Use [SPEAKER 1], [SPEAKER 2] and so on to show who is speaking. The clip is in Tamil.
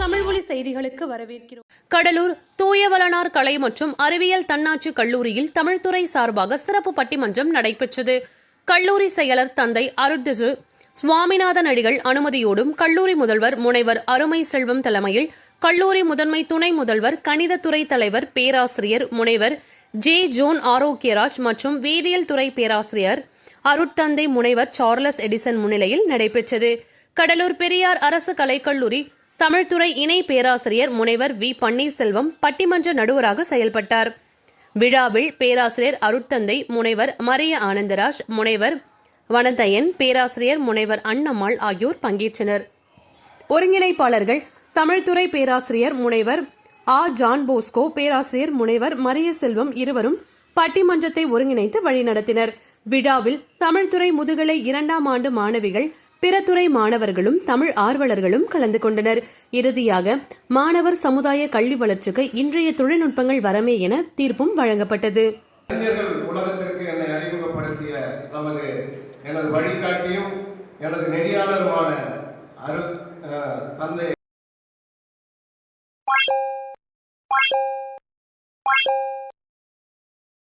[SPEAKER 1] தமிழ் ஒலி செய்திகளுக்கு வரவேற்கிறோம்.
[SPEAKER 2] கடலூர் தூயவளனார் கலை மற்றும் அறிவியல் தன்னாட்சி கல்லூரியில் தமிழ்துறை சார்பாக சிறப்பு பட்டிமன்றம் நடைபெற்றது. கல்லூரி செயலர் தந்தை அருட்திரு சுவாமிநாதன் அடிகள் அனுமதியோடும் கல்லூரி முதல்வர் முனைவர் அருமை செல்வம் தலைமையில் கல்லூரி முதன்மை துணை முதல்வர் கணிதத்துறை தலைவர் பேராசிரியர் முனைவர் ஜே ஜோன் ஆரோக்கியராஜ் மற்றும் வேதியியல் துறை பேராசிரியர் அருட்தந்தை முனைவர் சார்லஸ் எடிசன் முன்னிலையில் நடைபெற்றது. கடலூர் பெரியார் அரசு கலைக்கல்லூரி தமிழ்துறை இணை பேராசிரியர் முனைவர் வி பன்னீர்செல்வம் பட்டிமன்ற நடுவராக செயல்பட்டார். விழாவில் பேராசிரியர் அருட்தந்தை முனைவர் மரிய ஆனந்தராஜ், முனைவர் வனதயன், பேராசிரியர் முனைவர் அண்ணம்மாள் ஆகியோர் பங்கேற்றனர். ஒருங்கிணைப்பாளர்கள் தமிழ்துறை பேராசிரியர் முனைவர் ஆ ஜான் போஸ்கோ, பேராசிரியர் முனைவர் மரிய செல்வம் இருவரும் பட்டிமன்றத்தை ஒருங்கிணைத்து வழிநடத்தினர். விழாவில் தமிழ்துறை முதுகலை 2ஆம் ஆண்டு மாணவிகள், பிற துறை மாணவர்களும் தமிழ் ஆர்வலர்களும் கலந்து கொண்டனர். இறுதியாக மாணவர் சமுதாய கல்வி வளர்ச்சிக்கு இன்றைய தொழில்நுட்பங்கள் வரமே என தீர்ப்பும் வழங்கப்பட்டது.
[SPEAKER 3] உலகத்திற்கு என்னை அறிமுகப்படுத்திய எனது வழிகாட்டியும் எனது நெறியாளருமான தந்தை